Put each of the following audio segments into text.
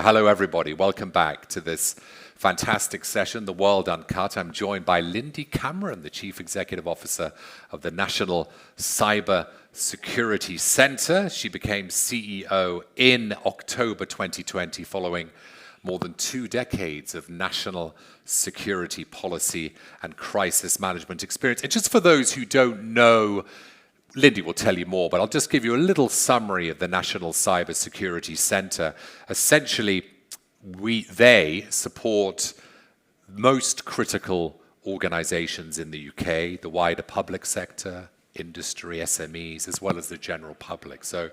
Hello, everybody. Welcome back to this fantastic session, The World Uncut. I'm joined by Lindy Cameron, the Chief Executive Officer of the National Cybersecurity Center. She became CEO in October 2020 following more than 2 decades of national security policy and crisis management experience. And just for those who don't know, Lindy will tell you more, but I'll just give you a little summary of the National Cybersecurity Center. Essentially, they support most critical organizations in the UK, the wider public sector, industry, SMEs, as well as the general public. So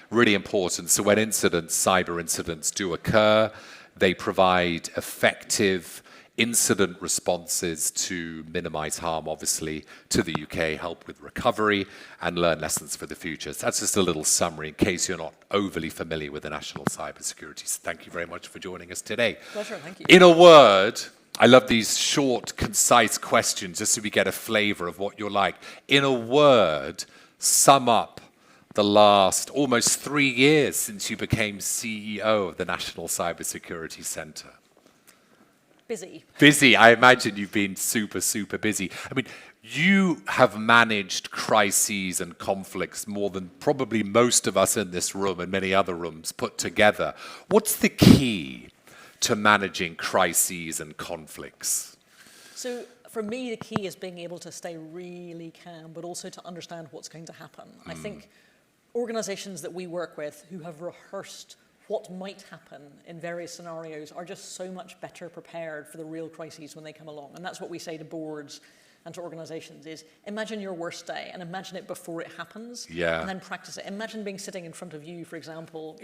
really important. So when cyber incidents do occur, they provide effective incident responses to minimize harm, obviously, to the UK, help with recovery, and learn lessons for the future. So that's just a little summary in case you're not overly familiar with the National Cybersecurity. So thank you very much for joining us today. Pleasure, thank you. In a word, I love these short, concise questions just so we get a flavor of what you're like. In a word, sum up the last almost 3 years since you became CEO of the National Cybersecurity Center. Busy. Busy. I imagine you've been super, super busy. I mean, you have managed crises and conflicts more than probably most of us in this room and many other rooms put together. What's the key to managing crises and conflicts? So for me, the key is being able to stay really calm, but also to understand what's going to happen. I think organizations that we work with who have rehearsed what might happen in various scenarios are just so much better prepared for the real crises when they come along. And that's what we say to boards and to organizations is imagine your worst day and imagine it before it happens and then practice it. Imagine being sitting in front of you, for example,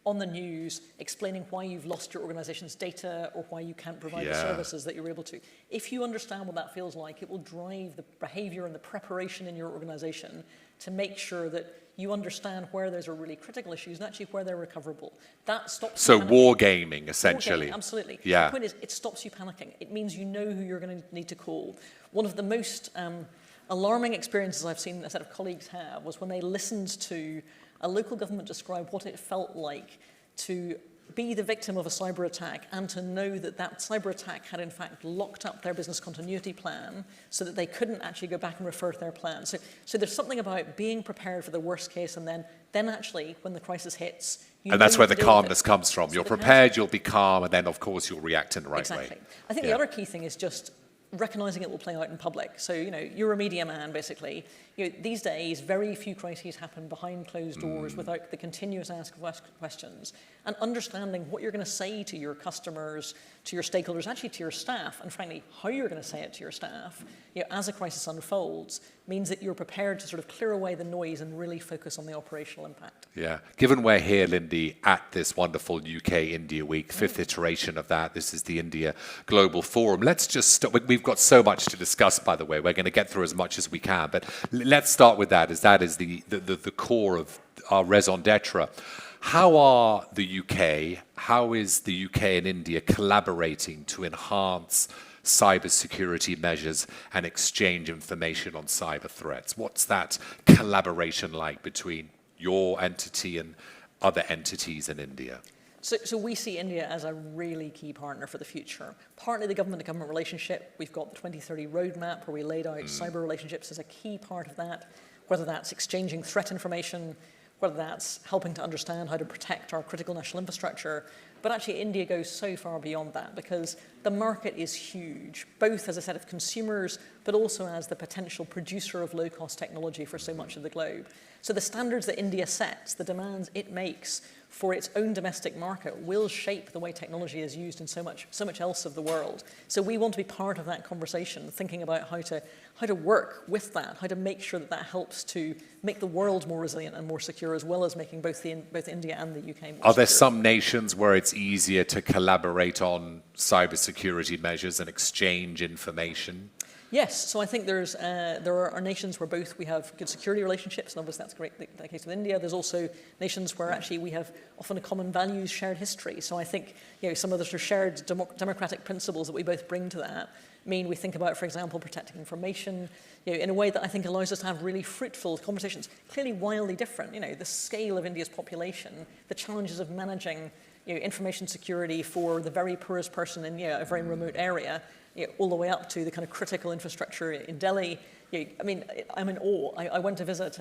on the news, explaining why you've lost your organization's data or why you can't provide the services that you're able to. If you understand what that feels like, it will drive the behavior and the preparation in your organization to make sure that you understand where those are really critical issues and actually where they're recoverable. That stops So wargaming, essentially. Wargaming, absolutely. Yeah. The point is, it stops you panicking. It means you know who you're going to need to call. One of the most alarming experiences I've seen a set of colleagues have was when they listened to a local government describe what it felt like to be the victim of a cyber attack and to know that that cyber attack had in fact locked up their business continuity plan so that they couldn't actually go back and refer to their plan. So there's something about being prepared for the worst case and then actually when the crisis hits, and that's where the calmness comes from. You're prepared, you'll be calm, and then of course you'll react in the right way. Exactly. I think the other key thing is just recognizing it will play out in public. So, you're a media man, basically. These days, very few crises happen behind closed doors without the continuous ask of questions and understanding what you're going to say to your customers, to your stakeholders, actually to your staff, and frankly, how you're going to say it to your staff, as a crisis unfolds, means that you're prepared to sort of clear away the noise and really focus on the operational impact. Yeah. Given we're here, Lindy, at this wonderful UK India Week, 5th iteration of that, this is the India Global Forum. Let's just start. We've got so much to discuss, by the way. We're going to get through as much as we can, but let's start with that, as that is the core of our raison d'etre. How is the UK and India collaborating to enhance cybersecurity measures and exchange information on cyber threats? What's that collaboration like between your entity and other entities in India? So we see India as a really key partner for the future. Partly the government-to-government relationship. We've got the 2030 roadmap where we laid out cyber relationships as a key part of that, whether that's exchanging threat information, whether that's helping to understand how to protect our critical national infrastructure. But actually, India goes so far beyond that because the market is huge, both as a set of consumers, but also as the potential producer of low-cost technology for so much of the globe. So the standards that India sets, the demands it makes for its own domestic market will shape the way technology is used in so much else of the world. So we want to be part of that conversation, thinking about how to work with that, how to make sure that helps to make the world more resilient and more secure, as well as making both India and the UK more secure. Are there some nations where it's easier to collaborate on cybersecurity measures and exchange information? Yes, so I think there are nations where both we have good security relationships, and obviously that's the case with India. There's also nations where actually we have often a common values, shared history. So I think some of the sort of shared democratic principles that we both bring to that mean we think about, for example, protecting information in a way that I think allows us to have really fruitful conversations. Clearly wildly different. The scale of India's population, the challenges of managing information security for the very poorest person in a very remote area, all the way up to the kind of critical infrastructure in Delhi. I mean, I'm in awe. I went to visit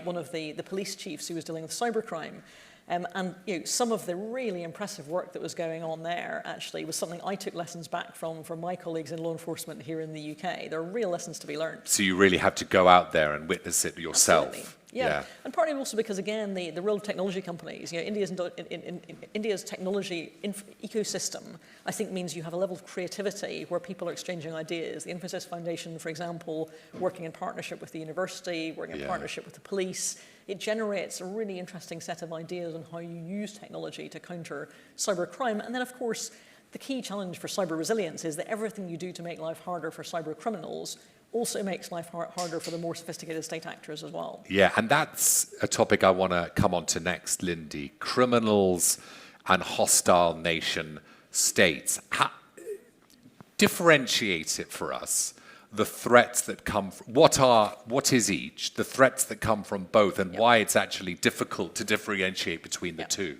one of the police chiefs who was dealing with cybercrime. And some of the really impressive work that was going on there actually was something I took lessons back from my colleagues in law enforcement here in the UK. There are real lessons to be learned. So you really have to go out there and witness it yourself. Absolutely. Yeah, and partly also because, again, the real technology companies, India's technology ecosystem, I think, means you have a level of creativity where people are exchanging ideas. The Infosys Foundation, for example, working in partnership with the university, working in partnership with the police, it generates a really interesting set of ideas on how you use technology to counter cybercrime. And then, of course, the key challenge for cyber resilience is that everything you do to make life harder for cyber criminals also makes life harder for the more sophisticated state actors as well. Yeah, and that's a topic I want to come on to next, Lindy. Criminals and hostile nation states. Differentiate it for us. The threats that come from, what is each? The threats that come from both, and why it's actually difficult to differentiate between the two.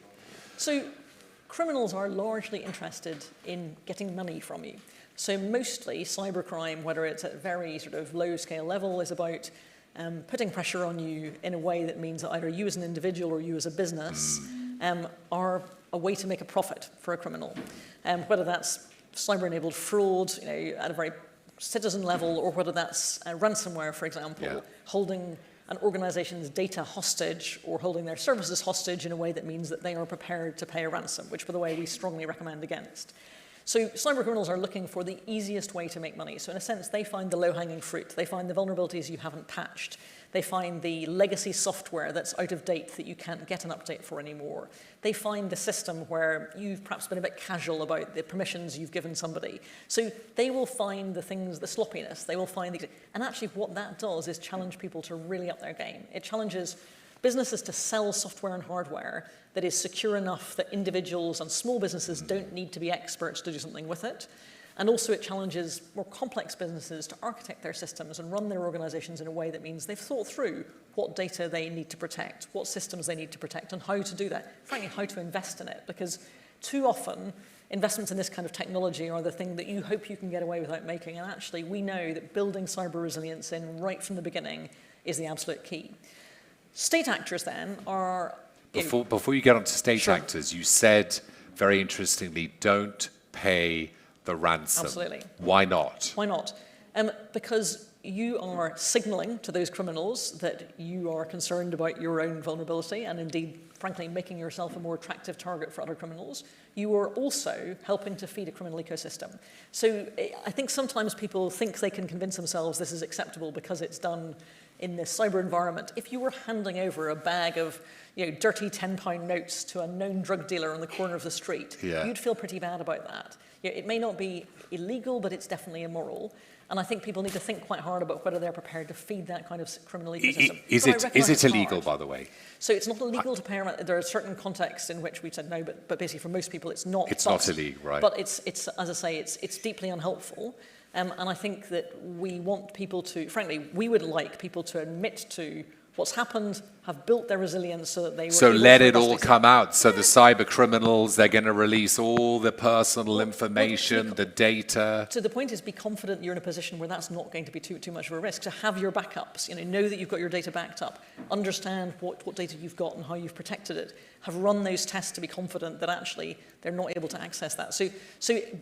So criminals are largely interested in getting money from you. So mostly cybercrime, whether it's at a very sort of low-scale level, is about putting pressure on you in a way that means that either you as an individual or you as a business are a way to make a profit for a criminal. Whether that's cyber-enabled fraud, at a very citizen level, or whether that's ransomware, for example, holding an organization's data hostage or holding their services hostage in a way that means that they are prepared to pay a ransom, which, by the way, we strongly recommend against. So cybercriminals are looking for the easiest way to make money. So in a sense, they find the low-hanging fruit. They find the vulnerabilities you haven't patched. They find the legacy software that's out of date that you can't get an update for anymore. They find the system where you've perhaps been a bit casual about the permissions you've given somebody. So they will find the things, the sloppiness. They will find the... And actually what that does is challenge people to really up their game. It challenges businesses to sell software and hardware that is secure enough that individuals and small businesses don't need to be experts to do something with it. And also it challenges more complex businesses to architect their systems and run their organizations in a way that means they've thought through what data they need to protect, what systems they need to protect, and how to do that. Frankly, how to invest in it, because too often investments in this kind of technology are the thing that you hope you can get away without making, and actually we know that building cyber resilience in right from the beginning is the absolute key. State actors then are... Before you get on to state actors, you said, very interestingly, don't pay the ransom. Absolutely. Why not? Why not? Because you are signaling to those criminals that you are concerned about your own vulnerability and indeed, frankly, making yourself a more attractive target for other criminals. You are also helping to feed a criminal ecosystem. So I think sometimes people think they can convince themselves this is acceptable because it's done in this cyber environment. If you were handing over a bag of dirty £10 notes to a known drug dealer on the corner of the street, you'd feel pretty bad about that. It may not be illegal, but it's definitely immoral. And I think people need to think quite hard about whether they're prepared to feed that kind of criminal ecosystem. Is it illegal, by the way? So it's not illegal to pay a ransom. There are certain contexts in which we've said no, but basically for most people it's not. It's not illegal, right? But it's as I say, it's deeply unhelpful. And I think that we want people to, frankly, we would like people to admit to what's happened, have built their resilience so that they were able to let it all come out. So the cyber criminals, they're going to release all the personal information, the data. So the point is, be confident you're in a position where that's not going to be too much of a risk. To have your backups, know that you've got your data backed up, understand what data you've got and how you've protected it, have run those tests to be confident that actually they're not able to access that. So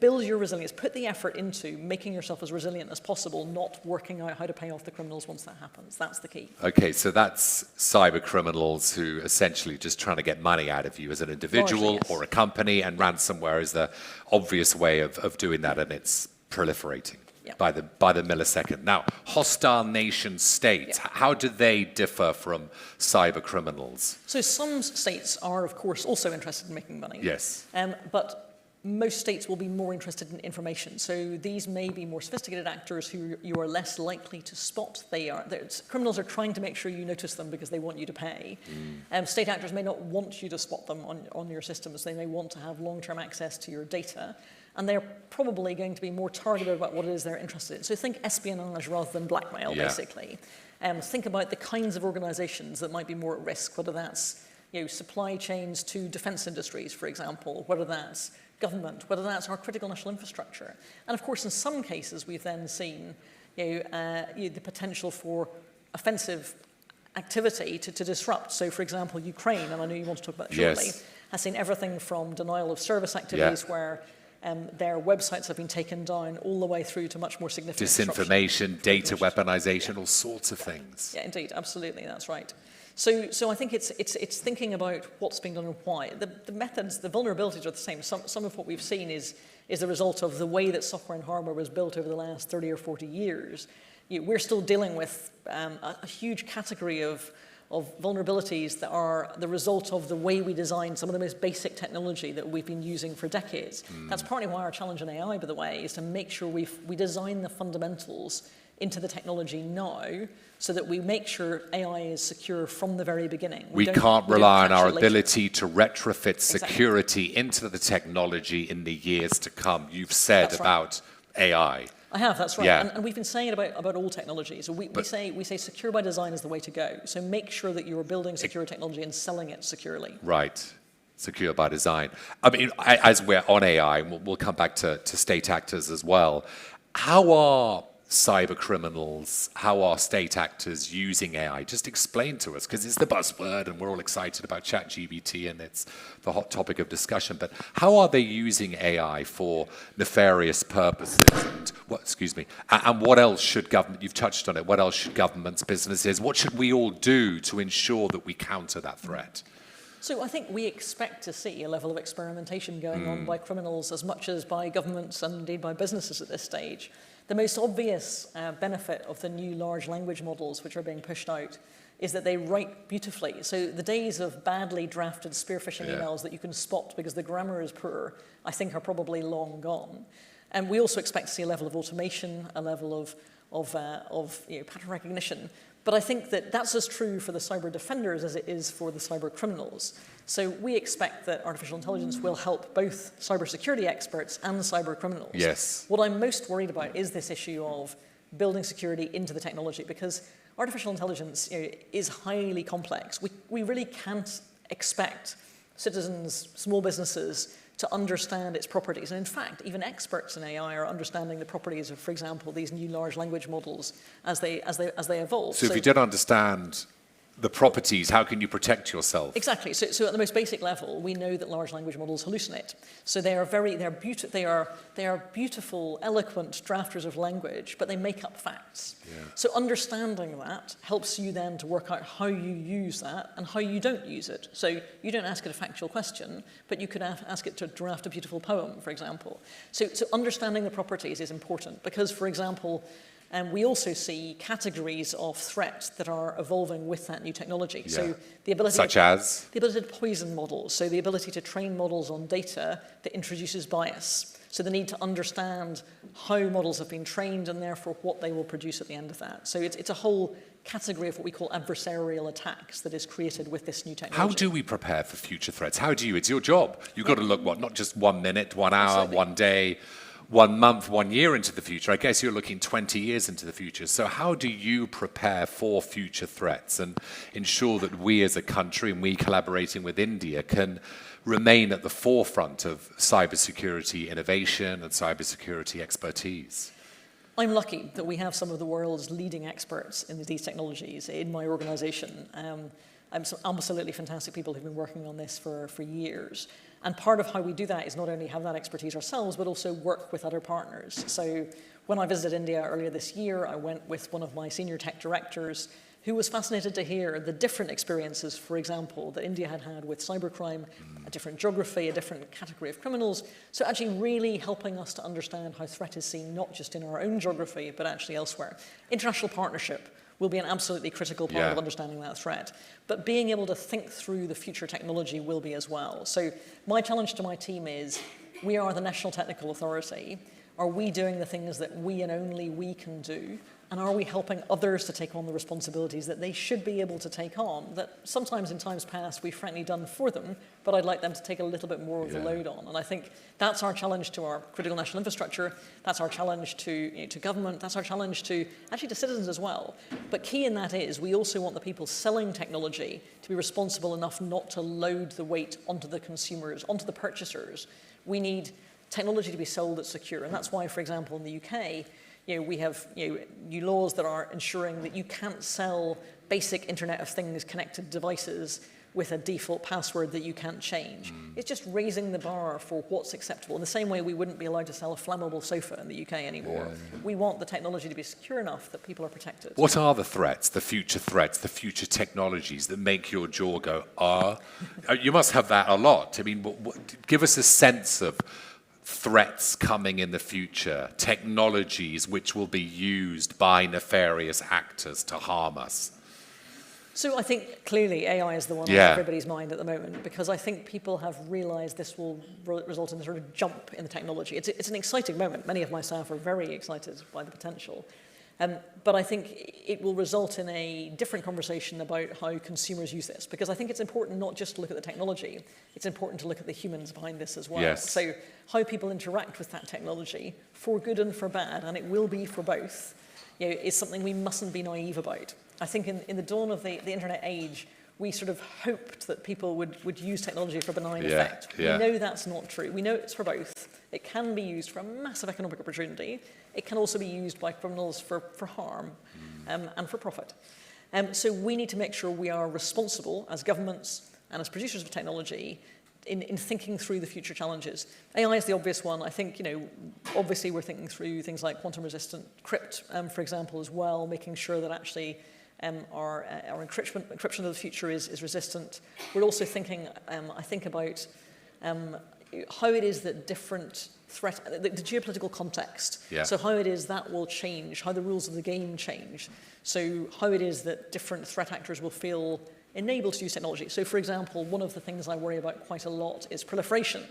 build your resilience, put the effort into making yourself as resilient as possible, not working out how to pay off the criminals once that happens. That's the key. Okay, so that's cyber criminals who essentially just trying to get money out of you as an individual or a company, and ransomware is the obvious way of doing that, and it's proliferating by the millisecond. Now, hostile nation states, how do they differ from cyber criminals? So some states are, of course, also interested in making money. Yes. But most states will be more interested in information. So these may be more sophisticated actors who you are less likely to spot. Criminals are trying to make sure you notice them because they want you to pay. State actors may not want you to spot them on your systems. They may want to have long-term access to your data. And they're probably going to be more targeted about what it is they're interested in. So think espionage rather than blackmail, basically. Think about the kinds of organizations that might be more at risk, whether that's supply chains to defense industries, for example, whether that's government, whether that's our critical national infrastructure. And of course, in some cases, we've then seen the potential for offensive activity to disrupt. So, for example, Ukraine, and I know you want to talk about that shortly, Yes. has seen everything from denial of service activities where their websites have been taken down all the way through to much more significant Disinformation, data weaponization, all sorts of things. Yeah, indeed, absolutely, that's right. So I think it's thinking about what's being done and why. The methods, the vulnerabilities are the same. Some of what we've seen is the result of the way that software and hardware was built over the last 30 or 40 years. We're still dealing with a huge category of vulnerabilities that are the result of the way we design some of the most basic technology that we've been using for decades. That's partly why our challenge in AI, by the way, is to make sure we design the fundamentals into the technology now so that we make sure AI is secure from the very beginning. We can't rely on our ability to retrofit security into the technology in the years to come. You've said about AI. I have, that's right. Yeah. And we've been saying it about all technologies. We say secure by design is the way to go. So make sure that you're building secure technology and selling it securely. Right. Secure by design. I mean, as we're on AI, and we'll come back to state actors as well, how are cyber criminals, how are state actors using AI? Just explain to us, because it's the buzzword and we're all excited about ChatGPT and it's the hot topic of discussion, but how are they using AI for nefarious purposes? And what else should government, you've touched on it, what else should governments, businesses, what should we all do to ensure that we counter that threat? So I think we expect to see a level of experimentation going on by criminals as much as by governments and indeed by businesses at this stage. The most obvious benefit of the new large language models which are being pushed out is that they write beautifully. So the days of badly drafted spear-phishing emails that you can spot because the grammar is poor, I think are probably long gone. And we also expect to see a level of automation, a level of pattern recognition. But I think that that's as true for the cyber defenders as it is for the cyber criminals. So we expect that artificial intelligence will help both cybersecurity experts and cyber criminals. Yes. What I'm most worried about is this issue of building security into the technology, because artificial intelligence is highly complex. We really can't expect citizens, small businesses, to understand its properties. And in fact, even experts in AI are understanding the properties of, for example, these new large language models as they evolve. So if you don't understand the properties, how can you protect yourself? Exactly. So at the most basic level, we know that large language models hallucinate. So they are beautiful, eloquent drafters of language, but they make up facts. Yeah. So understanding that helps you then to work out how you use that and how you don't use it. So you don't ask it a factual question, but you could ask it to draft a beautiful poem, for example. So understanding the properties is important because, for example, and we also see categories of threat that are evolving with that new technology. Yeah. So the ability the ability to poison models, so the ability to train models on data that introduces bias. So the need to understand how models have been trained and therefore what they will produce at the end of that. So it's a whole category of what we call adversarial attacks that is created with this new technology. How do we prepare for future threats? How do you? It's your job. You've got to look, not just 1 minute, 1 hour, Absolutely. 1 day, 1 month, 1 year into the future. I guess you're looking 20 years into the future. So how do you prepare for future threats and ensure that we as a country, and we collaborating with India, can remain at the forefront of cybersecurity innovation and cybersecurity expertise? I'm lucky that we have some of the world's leading experts in these technologies in my organization. Some absolutely fantastic people who've been working on this for years. And part of how we do that is not only have that expertise ourselves, but also work with other partners. So when I visited India earlier this year, I went with one of my senior tech directors who was fascinated to hear the different experiences, for example, that India had with cybercrime, a different geography, a different category of criminals. So actually really helping us to understand how threat is seen not just in our own geography, but actually elsewhere. International partnership will be an absolutely critical part of understanding that threat. But being able to think through the future technology will be as well. So my challenge to my team is, we are the national technical authority. Are we doing the things that we and only we can do? And are we helping others to take on the responsibilities that they should be able to take on, that sometimes in times past we've frankly done for them, but I'd like them to take a little bit more of the load on. And I think that's our challenge to our critical national infrastructure, that's our challenge to government, that's our challenge to citizens as well. But key in that is we also want the people selling technology to be responsible enough not to load the weight onto the consumers, onto the purchasers. We need technology to be sold that's secure. And that's why, for example, in the UK, we have new laws that are ensuring that you can't sell basic Internet of Things connected devices with a default password that you can't change. It's just raising the bar for what's acceptable. In the same way we wouldn't be allowed to sell a flammable sofa in the UK anymore. We want the technology to be secure enough that people are protected. What are the threats, the future technologies that make your jaw go, ah? You must have that a lot. I mean, give us a sense of threats coming in the future, technologies which will be used by nefarious actors to harm us. So I think clearly AI is the one on everybody's mind at the moment, because I think people have realized this will result in a sort of jump in the technology. It's an exciting moment. Many of my staff are very excited by the potential. But I think it will result in a different conversation about how consumers use this, because I think it's important not just to look at the technology, it's important to look at the humans behind this as well. Yes. So how people interact with that technology, for good and for bad, and it will be for both, is something we mustn't be naive about. I think in the dawn of the internet age, we sort of hoped that people would use technology for benign effect. We know that's not true. We know it's for both. It can be used for a massive economic opportunity. It can also be used by criminals for harm and for profit. So we need to make sure we are responsible as governments and as producers of technology in thinking through the future challenges. AI is the obvious one. I think, obviously we're thinking through things like quantum-resistant crypt, for example, as well, making sure that actually our encryption of the future is resistant. We're also thinking, I think, about how it is that different the geopolitical context. So how it is that will change, how the rules of the game change. So how it is that different threat actors will feel enabled to use technology. So, for example, one of the things I worry about quite a lot is proliferation.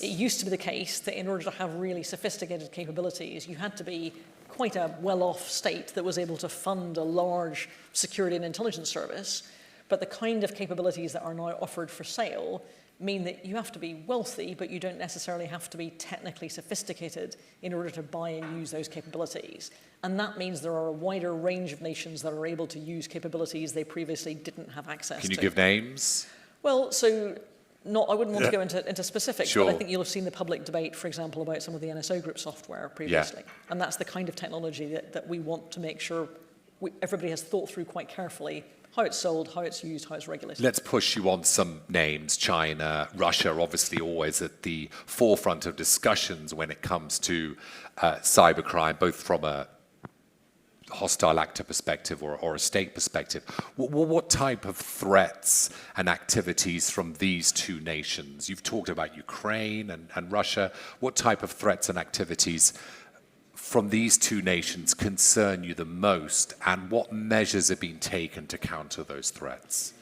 It used to be the case that in order to have really sophisticated capabilities, you had to be quite a well-off state that was able to fund a large security and intelligence service. But the kind of capabilities that are now offered for sale mean that you have to be wealthy, but you don't necessarily have to be technically sophisticated in order to buy and use those capabilities. And that means there are a wider range of nations that are able to use capabilities they previously didn't have access to. Can you give names? Well, so I wouldn't want to go into specifics, but I think you'll have seen the public debate, for example, about some of the NSO Group software previously. And that's the kind of technology that we want to make sure everybody has thought through quite carefully how it's sold, how it's used, how it's regulated. Let's push you on some names. China, Russia, obviously always at the forefront of discussions when it comes to cybercrime, both from a hostile actor perspective or a state perspective. What type of threats and activities from these two nations? You've talked about Ukraine and Russia. What type of threats and activities from these two nations concern you the most, and what measures have been taken to counter those threats?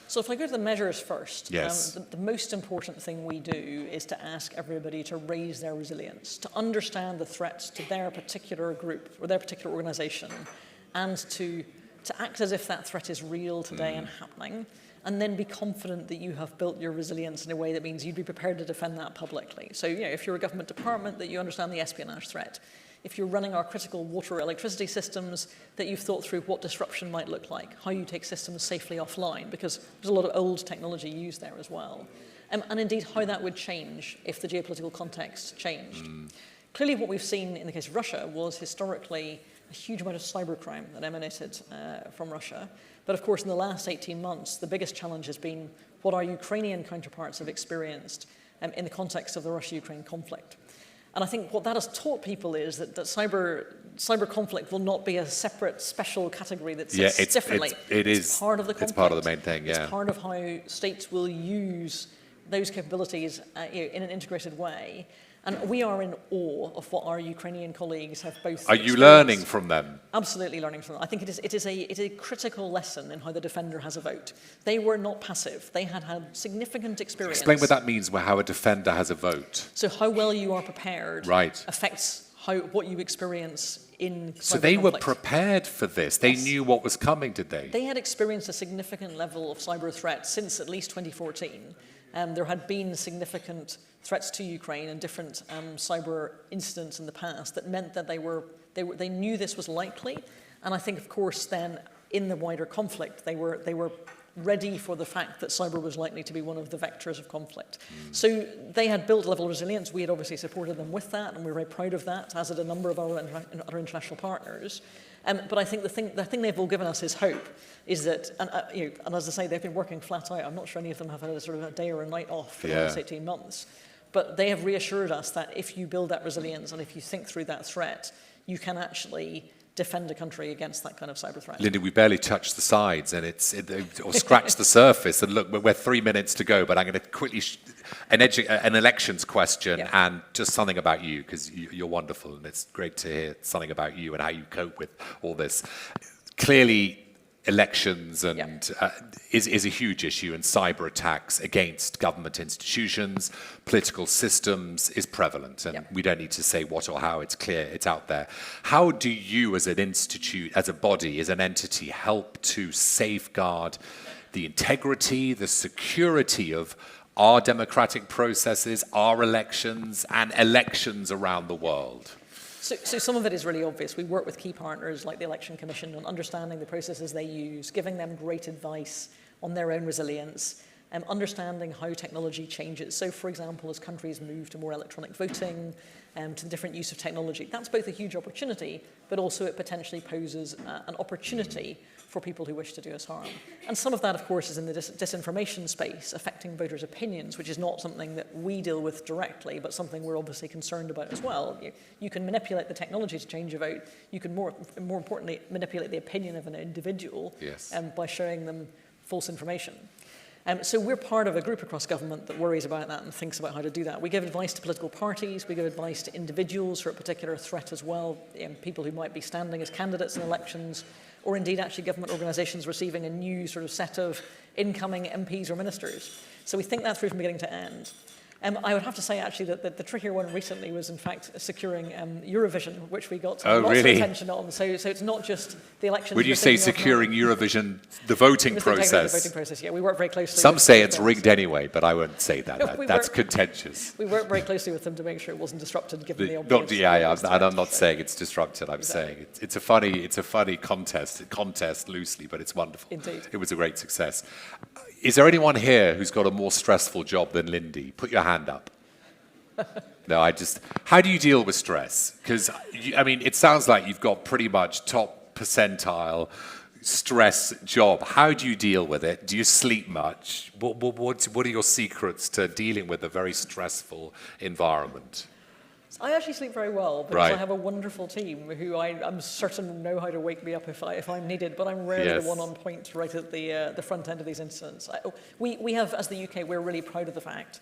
So if I go to the measures first, Yes. The most important thing we do is to ask everybody to raise their resilience, to understand the threats to their particular group or their particular organization, and to act as if that threat is real today and happening, and then be confident that you have built your resilience in a way that means you'd be prepared to defend that publicly. So, if you're a government department, that you understand the espionage threat. If you're running our critical water or electricity systems, that you've thought through what disruption might look like, how you take systems safely offline, because there's a lot of old technology used there as well. And indeed, how that would change if the geopolitical context changed. Clearly, what we've seen in the case of Russia was historically a huge amount of cybercrime that emanated from Russia. But of course, in the last 18 months, the biggest challenge has been what our Ukrainian counterparts have experienced in the context of the Russia-Ukraine conflict. And I think what that has taught people is that cyber conflict will not be a separate special category that sits differently. It's part of the conflict. It's part of the main thing, It's part of how states will use those capabilities in an integrated way. And we are in awe of what our Ukrainian colleagues have both Are you learning from them? Absolutely learning from them. I think it is a critical lesson in how the defender has a vote. They were not passive. They had significant experience. Explain what that means, how a defender has a vote. So how well you are prepared Right. affects what you experience in cyber So they were conflict. prepared for this. They knew what was coming, did they? They had experienced a significant level of cyber threat since at least 2014. There had been significant threats to Ukraine and different cyber incidents in the past that meant that they knew this was likely. And I think, of course, then in the wider conflict, they were ready for the fact that cyber was likely to be one of the vectors of conflict. So they had built a level of resilience. We had obviously supported them with that, and we're very proud of that, as had a number of our other international partners. But I think the thing they've all given us is hope, is that, and as I say, they've been working flat out. I'm not sure any of them have had a sort of a day or a night off for the last 18 months. But they have reassured us that if you build that resilience and if you think through that threat, you can actually defend a country against that kind of cyber threat. Lindy, we barely touched the sides or scratched the surface. And look, we're 3 minutes to go, but I'm going to quickly an elections question and just something about you, because you're wonderful, and it's great to hear something about you and how you cope with all this. Clearly, elections and is a huge issue, and cyber attacks against government institutions, political systems is prevalent, and we don't need to say what or how. It's clear, it's out there. How do you, as an institute, as a body, as an entity, help to safeguard the integrity, the security of our democratic processes, our elections, and elections around the world? So some of it is really obvious. We work with key partners like the Election Commission on understanding the processes they use, giving them great advice on their own resilience, understanding how technology changes. So, for example, as countries move to more electronic voting, to the different use of technology, that's both a huge opportunity, but also it potentially poses an opportunity for people who wish to do us harm. And some of that, of course, is in the disinformation space, affecting voters' opinions, which is not something that we deal with directly, but something we're obviously concerned about as well. You can manipulate the technology to change a vote. You can, more importantly, manipulate the opinion of an individual by showing them false information. So we're part of a group across government that worries about that and thinks about how to do that. We give advice to political parties, we give advice to individuals who are a particular threat as well, people who might be standing as candidates in elections, or indeed actually government organisations receiving a new sort of set of incoming MPs or ministers. So we think that through from beginning to end. I would have to say, actually, that the trickier one recently was, in fact, securing Eurovision, which we got lots of attention on. So it's not just the elections. Would you say securing Eurovision, the voting process? The voting process, yeah. We work very closely. Some say it's rigged anyway, but I won't say that. That's contentious. We work very closely with them to make sure it wasn't disrupted, given the obvious. I'm not saying it's disrupted. I'm saying it's a funny contest loosely, but it's wonderful. Indeed. It was a great success. Is there anyone here who's got a more stressful job than Lindy? Put your hand up. No, how do you deal with stress? Because, it sounds like you've got pretty much top percentile stress job. How do you deal with it? Do you sleep much? What are your secrets to dealing with a very stressful environment? I actually sleep very well because I have a wonderful team who I'm certain know how to wake me up if I'm needed, but I'm rarely the one on point right at the front end of these incidents. We have, as the UK, we're really proud of the fact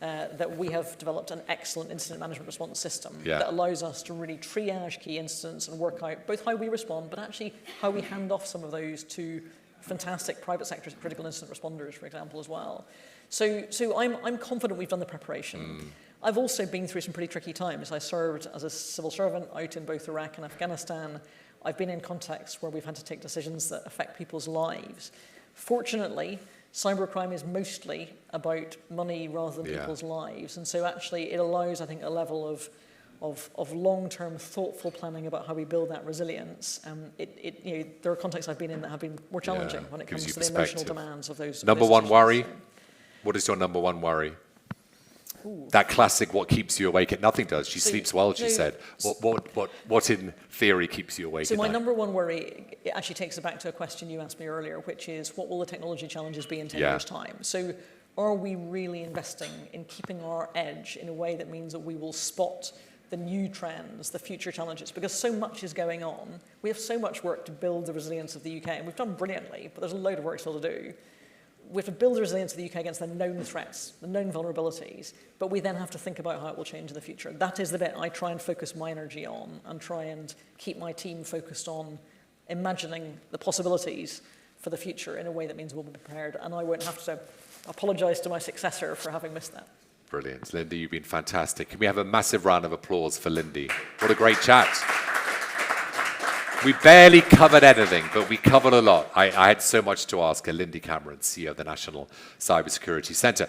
that we have developed an excellent incident management response system that allows us to really triage key incidents and work out both how we respond, but actually how we hand off some of those to fantastic private sector critical incident responders, for example, as well. So I'm confident we've done the preparation. I've also been through some pretty tricky times. I served as a civil servant out in both Iraq and Afghanistan. I've been in contexts where we've had to take decisions that affect people's lives. Fortunately, cybercrime is mostly about money rather than people's lives. And so actually it allows, I think, a level of long-term thoughtful planning about how we build that resilience. There are contexts I've been in that have been more challenging when it comes to the emotional demands of those. Number one worry? What is your number one worry? That classic, what keeps you awake at nothing does. She sleeps well, she said. What in theory keeps you awake at night? So my number one worry, it actually takes it back to a question you asked me earlier, which is, what will the technology challenges be in 10 years' time? So are we really investing in keeping our edge in a way that means that we will spot the new trends, the future challenges? Because so much is going on. We have so much work to build the resilience of the UK, and we've done brilliantly, but there's a load of work still to do. We have to build the resilience of the UK against the known threats, the known vulnerabilities, but we then have to think about how it will change in the future. That is the bit I try and focus my energy on and try and keep my team focused on imagining the possibilities for the future in a way that means we'll be prepared, and I won't have to apologise to my successor for having missed that. Brilliant. Lindy, you've been fantastic. Can we have a massive round of applause for Lindy? What a great chat. We barely covered anything, but we covered a lot. I had so much to ask Lindy Cameron, CEO of the National Cybersecurity Centre.